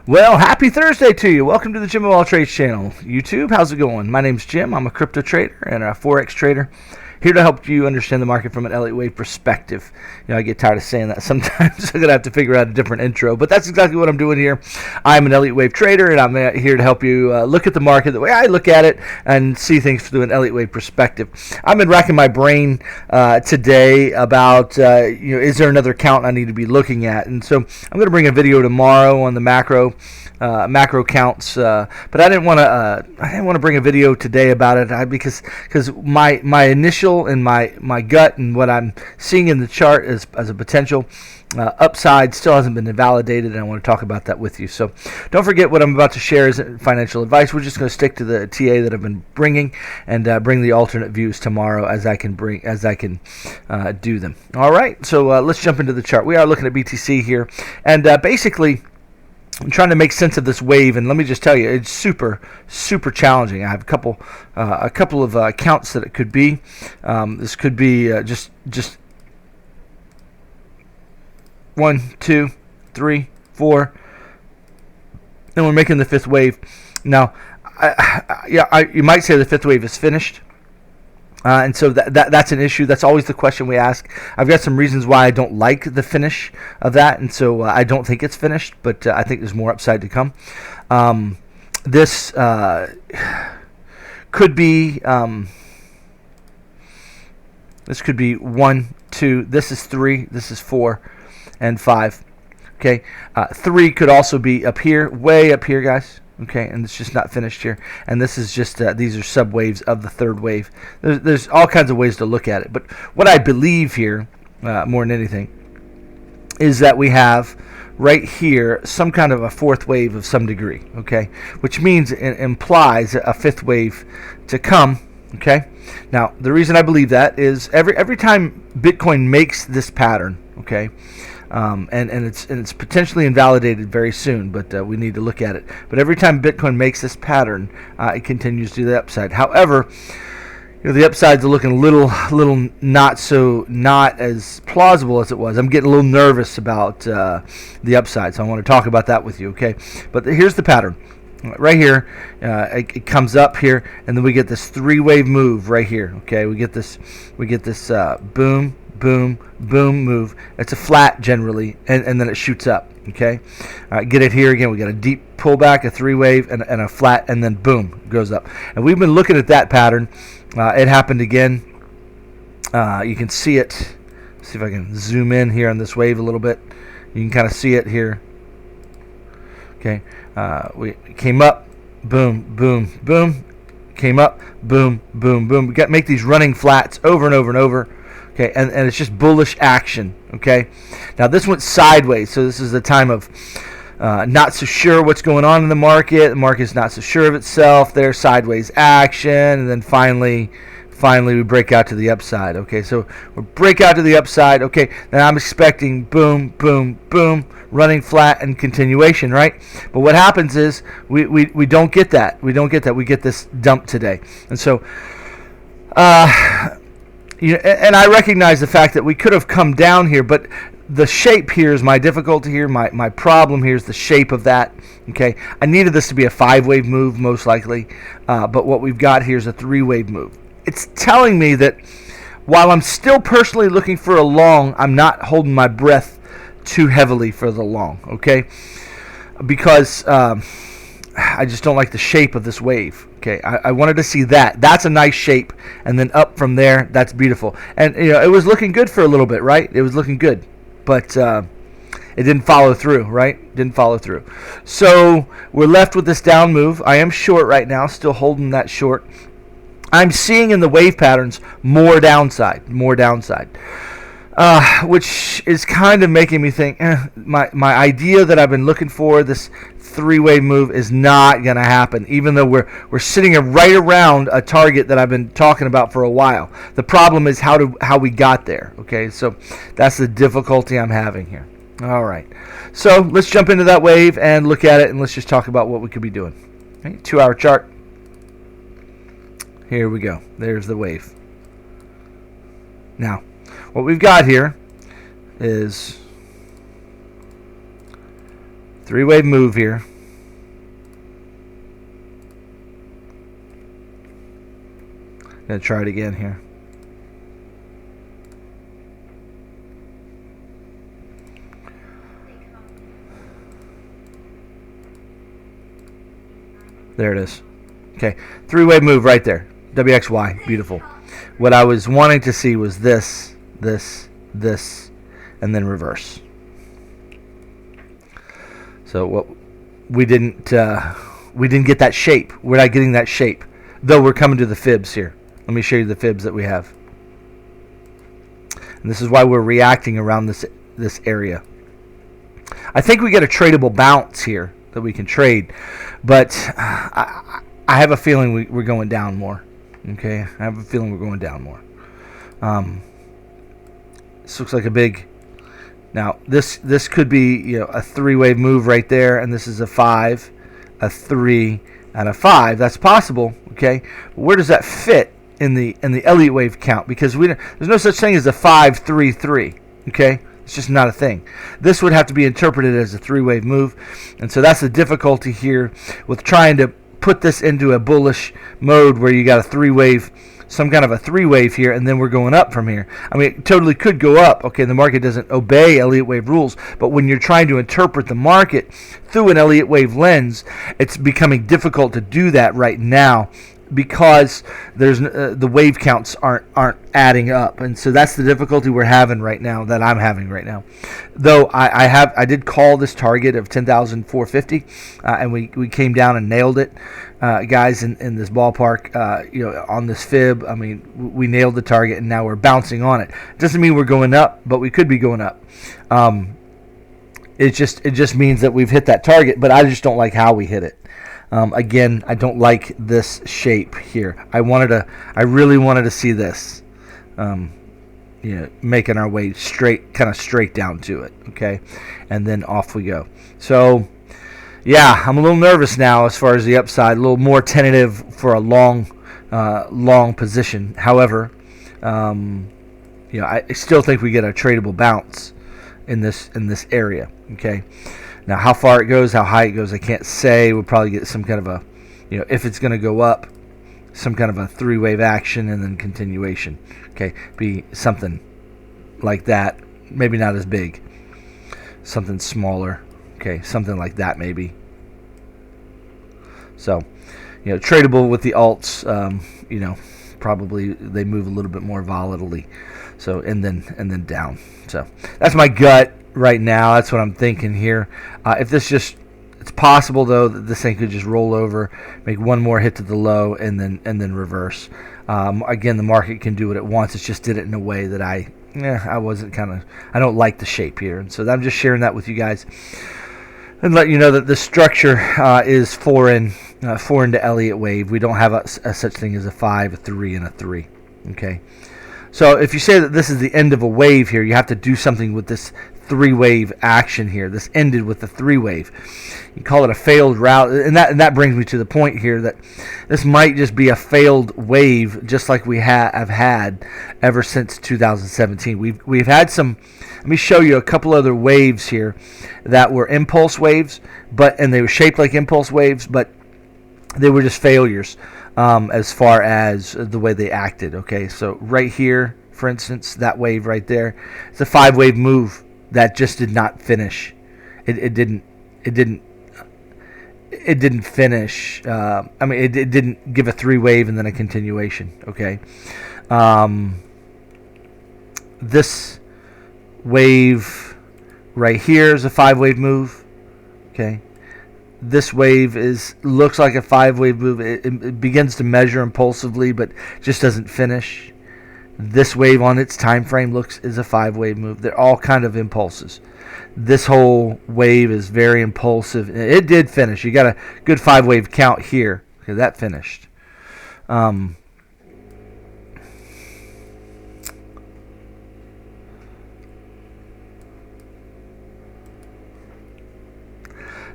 Well, happy Thursday to you. Welcome to the Jim of All Trades channel. YouTube, how's it going? My name's Jim. I'm a crypto trader and a Forex trader. Here to help you understand the market from an Elliott Wave perspective. You know, I get tired of saying that sometimes. I'm going to have to figure out a different intro. But that's exactly what I'm doing here. I'm an Elliott Wave trader, and I'm here to help you look at the market the way I look at it and see things through an Elliott Wave perspective. I've been racking my brain today about, is there another account I need to be looking at? And so I'm going to bring a video tomorrow on the macro counts, but I didn't want to bring a video today about it because my initial and my gut and what I'm seeing in the chart as a potential upside still hasn't been validated, and I want to talk about that with you. So don't forget, what I'm about to share is financial advice. We're just going to stick to the TA that I've been bringing and bring the alternate views tomorrow as I can do them. All right, so let's jump into the chart. We are looking at BTC here, and basically I'm trying to make sense of this wave, and let me just tell you, it's super challenging. I have a couple of accounts that it could be. This could be just 1, 2, 3, 4, and we're making the fifth wave. Now, you might say the fifth wave is finished. And so that's an issue. That's always the question we ask. I've got some reasons why I don't like the finish of that, and so I don't think it's finished, but I think there's more upside to come. This could be 1, 2. This is 3. This is 4, and 5. Okay, 3 could also be up here, way up here, guys. Okay, and it's just not finished here. And this is just, these are sub-waves of the third wave. There's all kinds of ways to look at it. But what I believe here, more than anything, is that we have right here some kind of a fourth wave of some degree, okay? Which means it implies a fifth wave to come, okay? Now, the reason I believe that is every time Bitcoin makes this pattern, okay, and it's potentially invalidated very soon, but we need to look at it. But every time Bitcoin makes this pattern, it continues to the upside. However, the upsides are looking a little not as plausible as it was. I'm getting a little nervous about the upside, so I want to talk about that with you. Okay, but here's the pattern. Right here, it comes up here, and then we get this three-wave move right here. Okay, we get this boom, boom, boom move. It's a flat generally, and then it shoots up. Okay, all right, get it here again. We got a deep pullback, a three-wave, and a flat, and then boom, goes up. And we've been looking at that pattern. It happened again. You can see it. Let's see if I can zoom in here on this wave a little bit. You can kind of see it here. Okay, we came up, boom, boom, boom, came up, boom, boom, boom. We got to make these running flats over and over and over. Okay, and it's just bullish action. Okay, now this went sideways, so this is the time of not so sure what's going on in the market. The market's not so sure of itself. There's sideways action, and then finally we break out to the upside. Okay, so we break out to the upside. Okay, then I'm expecting boom, boom, boom, running flat and continuation, right? But what happens is we don't get that. We don't get that. We get this dump today, and so. And I recognize the fact that we could have come down here, but the shape here is my difficulty here. My problem here is the shape of that. Okay, I needed this to be a 5-wave move most likely, but what we've got here is a 3-wave move. It's telling me that while I'm still personally looking for a long, I'm not holding my breath too heavily for the long. Okay, because I just don't like the shape of this wave. Okay, I wanted to see that. That's a nice shape, and then up from there, that's beautiful. And it was looking good for a little bit, right? It was looking good, but it didn't follow through, right? Didn't follow through. So we're left with this down move. I am short right now, still holding that short. I'm seeing in the wave patterns more downside, which is kind of making me think my idea that I've been looking for, this 3-wave move, is not going to happen, even though we're sitting right around a target that I've been talking about for a while. The problem is how we got there. Okay, so that's the difficulty I'm having here. All right, so let's jump into that wave and look at it, and let's just talk about what we could be doing. Okay, 2-hour chart. Here we go. There's the wave. Now, what we've got here is 3-wave move here. Gonna try it again here. There it is. Okay, three-way move right there. WXY, beautiful. What I was wanting to see was this, and then reverse. So what we didn't get that shape. We're not getting that shape, though we're coming to the fibs here. Let me show you the fibs that we have, and this is why we're reacting around this area. I think we get a tradable bounce here that we can trade, but I have a feeling we're going down more. Okay, I have a feeling we're going down more. This looks like a big. Now this could be a three-wave move right there, and this is a 5, a 3, and a 5. That's possible. Okay, but where does that fit in the Elliott wave count? Because there's no such thing as a 5, 3, 3. Okay. It's just not a thing. This would have to be interpreted as a three-wave move, and so that's the difficulty here with trying to put this into a bullish mode where you got a three-wave, some kind of a three-wave here, and then we're going up from here. I mean, it totally could go up. Okay, the market doesn't obey Elliott wave rules, but when you're trying to interpret the market through an Elliott wave lens, it's becoming difficult to do that right now, because there's the wave counts aren't adding up, and so that's the difficulty we're having right now, that I'm having right now. Though I did call this target of 10,450, and we came down and nailed it, guys, in this ballpark, on this fib. I mean, we nailed the target, and now we're bouncing on it. Doesn't mean we're going up, but we could be going up. It just means that we've hit that target, but I just don't like how we hit it. Again, I don't like this shape here. I really wanted to see this, making our way kind of straight down to it. Okay, and then off we go. So, yeah, I'm a little nervous now as far as the upside. A little more tentative for a long position. However, I still think we get a tradable bounce in this area. Okay. Now, how far it goes, how high it goes, I can't say. We'll probably get some kind of a, if it's going to go up, some kind of a three-wave action and then continuation. Okay, be something like that. Maybe not as big. Something smaller. Okay, something like that maybe. So, tradable with the alts. Probably they move a little bit more volatilely. So and then down. So that's my gut right now. That's what I'm thinking here. If this it's possible though that this thing could just roll over, make one more hit to the low, and then reverse. Again, the market can do what it wants. It just did it in a way that I don't like the shape here, and so I'm just sharing that with you guys and let you know that the structure is foreign to Elliott wave. We don't have a such thing as a 5, a 3, and a 3. Okay. So if you say that this is the end of a wave here, you have to do something with this three-wave action here. This ended with the three-wave. You call it a failed route, and that brings me to the point here that this might just be a failed wave, just like we have had ever since 2017. We've had some. Let me show you a couple other waves here that were impulse waves, and they were shaped like impulse waves, but they were just failures. As far as the way they acted. Okay, so right here, for instance, that wave right there, it's a 5-wave move that just did not finish. It didn't finish. It didn't give a 3-wave and then a continuation. Okay, this wave right here is a 5-wave move. Okay. This wave looks like a 5-wave move. It begins to measure impulsively, but just doesn't finish. This wave on its time frame is a 5-wave move. They're all kind of impulses. This whole wave is very impulsive. It did finish. You got a good 5-wave count here. Okay, that finished.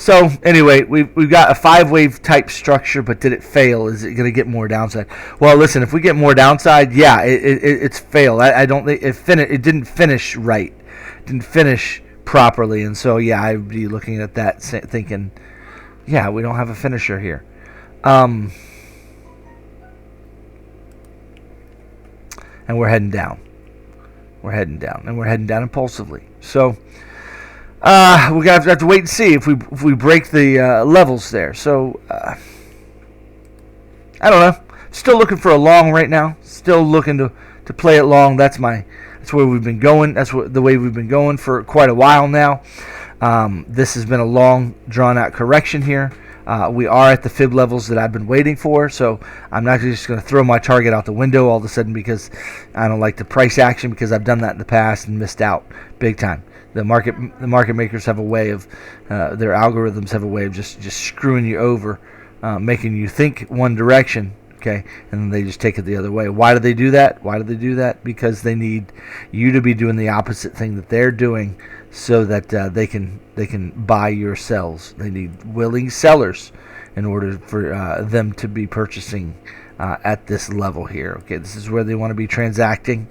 So anyway, we've got a 5-wave type structure, but did it fail? Is it going to get more downside? Well, listen, if we get more downside, yeah, it's failed. I don't think it didn't finish right, didn't finish properly, and so yeah, I'd be looking at that thinking, yeah, we don't have a finisher here. and we're heading down. We're heading down, and we're heading down impulsively. So we have to wait and see if we break the levels there. So I don't know. Still looking for a long right now. Still looking to play it long. That's where we've been going. That's the way we've been going for quite a while now. This has been a long, drawn-out correction here. We are at the fib levels that I've been waiting for, so I'm not just going to throw my target out the window all of a sudden because I don't like the price action, because I've done that in the past and missed out big time. The market makers have a way of their algorithms have a way of just screwing you over, making you think one direction, okay, and then they just take it the other way. Why do they do that? Because they need you to be doing the opposite thing that they're doing, so that they can buy your sells. They need willing sellers in order for them to be purchasing at this level here. Okay, this is where they want to be transacting,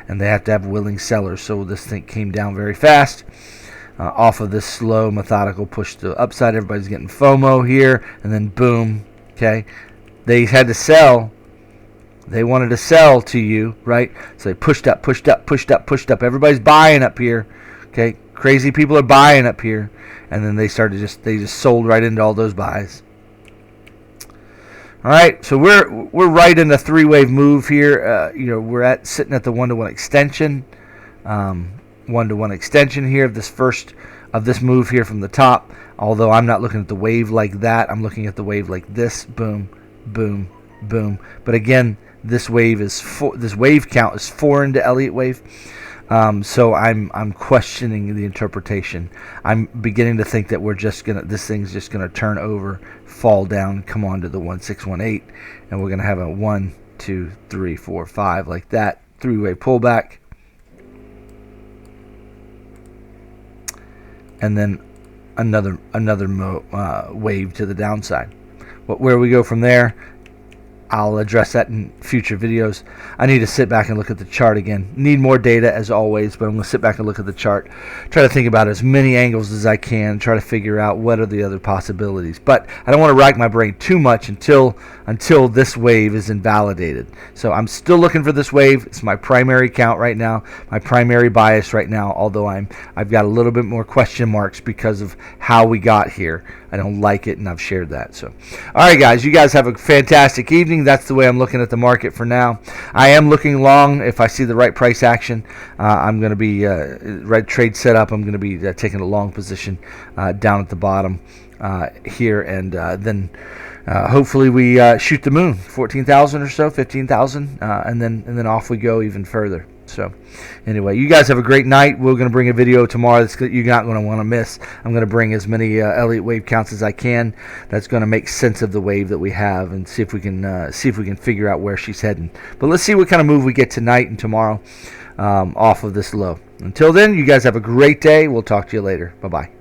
and they have to have willing sellers. So this thing came down very fast off of this slow, methodical push to the upside. Everybody's getting FOMO here, and then boom. Okay, they had to sell. They wanted to sell to you, right? So they pushed up. Everybody's buying up here. Okay, crazy people are buying up here, and then they just sold right into all those buys. All right, so we're right in the three-wave move here. We're sitting at the 1-to-1 extension, 1-to-1 extension here of this move here from the top. Although I'm not looking at the wave like that, I'm looking at the wave like this. Boom, boom, boom. But again, this wave count is 4 into Elliott wave. So I'm questioning the interpretation. I'm beginning to think that this thing's just gonna turn over, fall down, come on to the 1618, and we're gonna have a 1, 2, 3, 4, 5 like that, three-way pullback, and then another wave to the downside. Where we go from there, I'll address that in future videos. I need to sit back and look at the chart again. Need more data as always, but I'm going to sit back and look at the chart. Try to think about as many angles as I can. Try to figure out what are the other possibilities. But I don't want to rack my brain too much until this wave is invalidated. So I'm still looking for this wave. It's my primary count right now, my primary bias right now, although I've got a little bit more question marks because of how we got here. I don't like it, and I've shared that. So, all right, guys, you guys have a fantastic evening. That's the way I'm looking at the market for now. I am looking long. If I see the right price action, I'm going to be right trade set up. I'm going to be taking a long position down at the bottom here, and then hopefully we shoot the moon, 14,000 or so, 15,000, and then off we go even further. So anyway, you guys have a great night. We're going to bring a video tomorrow that you're not going to want to miss. I'm going to bring as many Elliott wave counts as I can. That's going to make sense of the wave that we have, and see if we can figure out where she's heading. But let's see what kind of move we get tonight and tomorrow off of this low. Until then, you guys have a great day. We'll talk to you later. Bye-bye.